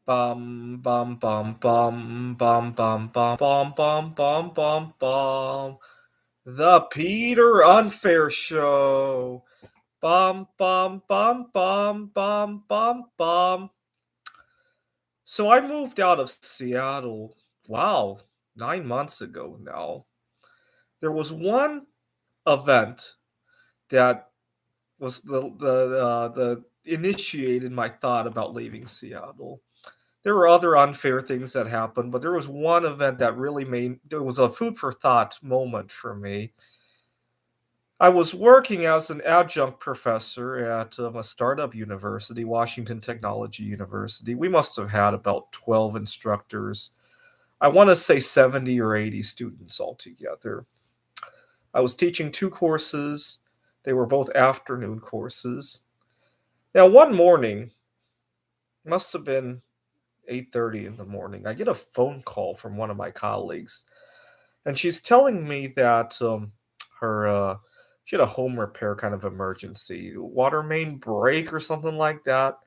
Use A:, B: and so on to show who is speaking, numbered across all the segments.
A: Bum bum bum bum bum bum bum bum bum bum bum bum. The Peter Unfair Show. Bum bum bum bum bum bum bum. So I moved out of Seattle. Wow, 9 months ago now. There was one event that was the initiated my thought about leaving Seattle. There were other unfair things that happened, but there was one event that really made there was a food for thought moment for me. I was working as an adjunct professor at a startup university, Washington Technology University. We must have had about 12 instructors. I want to say 70 or 80 students altogether. I was teaching two courses. They were both afternoon courses. Now, one morning, must have been 8:30 in the morning, I get a phone call from one of my colleagues, and she's telling me that her she had a home repair kind of emergency, water main break or something like that.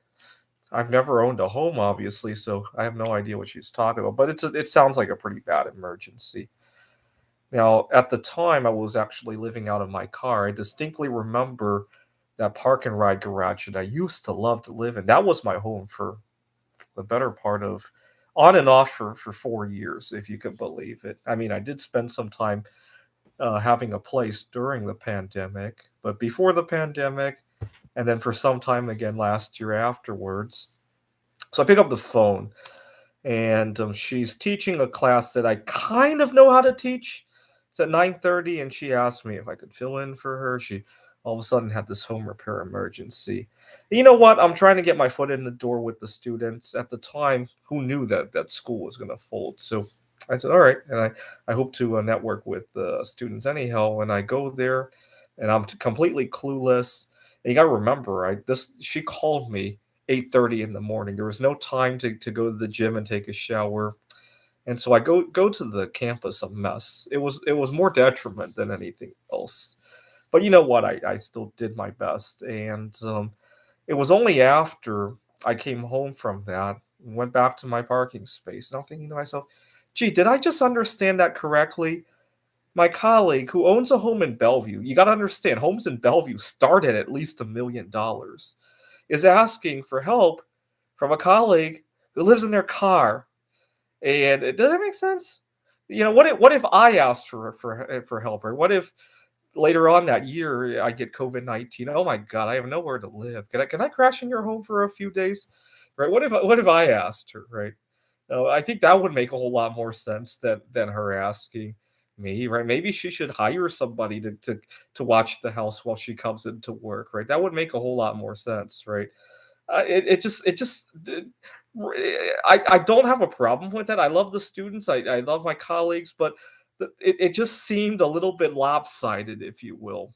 A: I've never owned a home, obviously, so I have no idea what she's talking about. But it sounds like a pretty bad emergency. Now, at the time, I was actually living out of my car. I distinctly remember that park and ride garage that I used to love to live in. That was my home for the better part of on and off for 4 years, if you could believe it. I mean, I did spend some time having a place during the pandemic, but before the pandemic, and then for some time again last year afterwards. So I pick up the phone, and she's teaching a class that I kind of know how to teach. It's at 9:30, and she asked me if I could fill in for her. She all of a sudden had this home repair emergency. You know what? I'm trying to get my foot in the door with the students. At the time, who knew that school was going to fold? So I said, all right, and I hope to network with students anyhow. And I go there, and I'm completely clueless. And you got to remember, this she called me 8:30 in the morning. There was no time to go to the gym and take a shower. And so I go to the campus a mess. It was more detriment than anything else. But you know what? I still did my best. And it was only after I came home from that, went back to my parking space, and I'm thinking to myself, gee, did I just understand that correctly? My colleague who owns a home in Bellevue, you got to understand, homes in Bellevue start at least $1 million, is asking for help from a colleague who lives in their car. And does that make sense? What if I asked for help, or what if later on that year I get COVID-19? Oh my God, I have nowhere to live. Can I crash in your home for a few days? Right? What if I asked her? Right? I think that would make a whole lot more sense than her asking me, right? Maybe she should hire somebody to watch the house while she comes into work, right? That would make a whole lot more sense, right? I don't have a problem with that. I love the students. I love my colleagues, but it just seemed a little bit lopsided, if you will.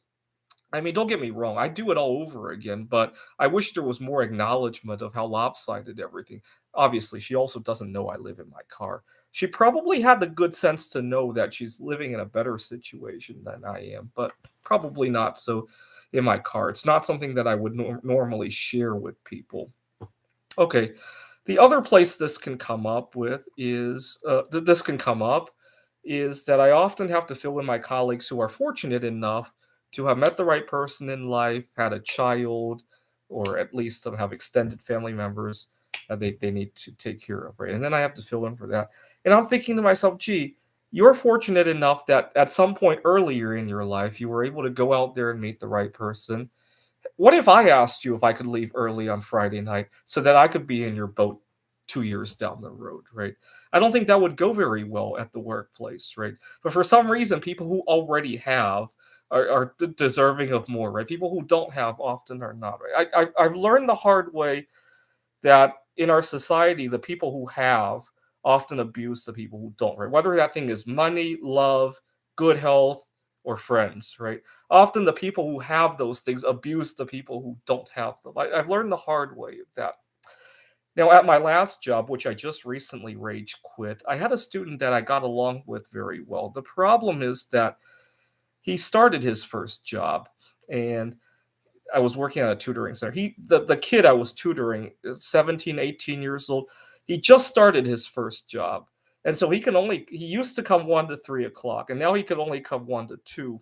A: I mean, don't get me wrong. I do it all over again, but I wish there was more acknowledgement of how lopsided everything. Obviously, she also doesn't know I live in my car. She probably had the good sense to know that she's living in a better situation than I am, but probably not so in my car. It's not something that I would normally share with people. Okay, the other place this can come up with is this can come up is that I often have to fill in my colleagues who are fortunate enough to have met the right person in life, had a child, or at least have extended family members that they need to take care of, right? And then I have to fill in for that. And I'm thinking to myself, gee, you're fortunate enough that at some point earlier in your life, you were able to go out there and meet the right person. What if I asked you if I could leave early on Friday night so that I could be in your boat 2 years down the road, right? I don't think that would go very well at the workplace, right? But for some reason, people who already have are deserving of more, right? People who don't have often are not, right? I've learned the hard way that in our society, the people who have often abuse the people who don't, right? Whether that thing is money, love, good health, or friends, right? Often the people who have those things abuse the people who don't have them. I've learned the hard way of that. Now, at my last job, which I just recently rage quit, I had a student that I got along with very well. The problem is that he started his first job, and I was working at a tutoring center. The kid I was tutoring is 17, 18 years old. He just started his first job, and so he used to come 1 to 3 o'clock, and now he could only come 1 to 2,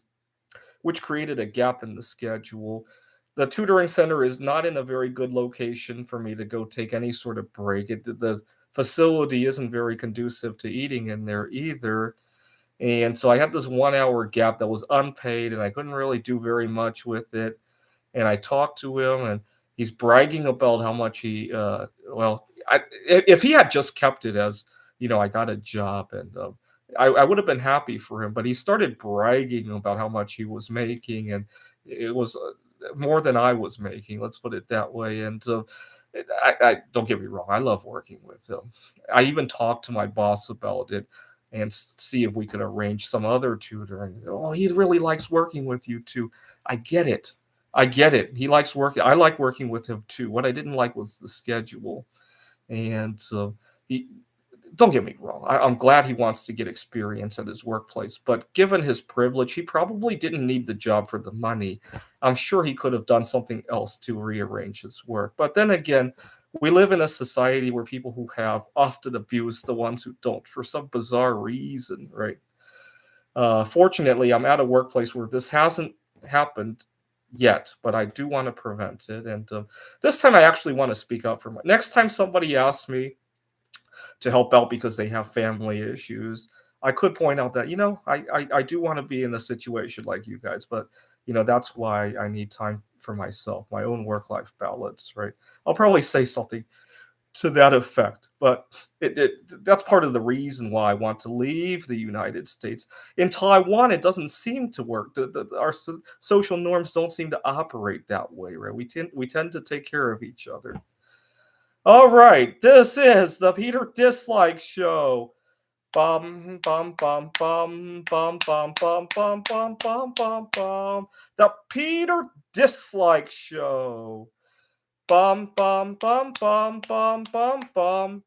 A: which created a gap in the schedule. The tutoring center is not in a very good location for me to go take any sort of break. The facility isn't very conducive to eating in there either. And so I had this 1 hour gap that was unpaid, and I couldn't really do very much with it. And I talked to him, and he's bragging about how much if he had just kept it as, I got a job, and I would have been happy for him, but he started bragging about how much he was making, and it was more than I was making, let's put it that way. And I don't get me wrong, I love working with him. I even talked to my boss about it and see if we could arrange some other tutoring. Oh, he really likes working with you too. I get it. I get it. He likes working. I like working with him too. What I didn't like was the schedule. And so he don't get me wrong. I'm glad he wants to get experience at his workplace, but given his privilege, he probably didn't need the job for the money. I'm sure he could have done something else to rearrange his work. But then again, we live in a society where people who have often abuse the ones who don't for some bizarre reason, right? Fortunately, I'm at a workplace where this hasn't happened yet, but I do want to prevent it. And this time, I actually want to speak up for my. Next time somebody asks me to help out because they have family issues, I could point out that I do want to be in a situation like you guys, but that's why I need time for myself, my own work life balance, right? I'll probably say something to that effect. But that's part of the reason why I want to leave the United States. In Taiwan, it doesn't seem to work. Our social norms don't seem to operate that way, right? We tend to take care of each other. All right, this is the Peter Dislike Show. Bum bum bum bum bum bum bum bum bum bum bum bum. The Peter Dislike Show. Bum bum bum bum bum bum bum.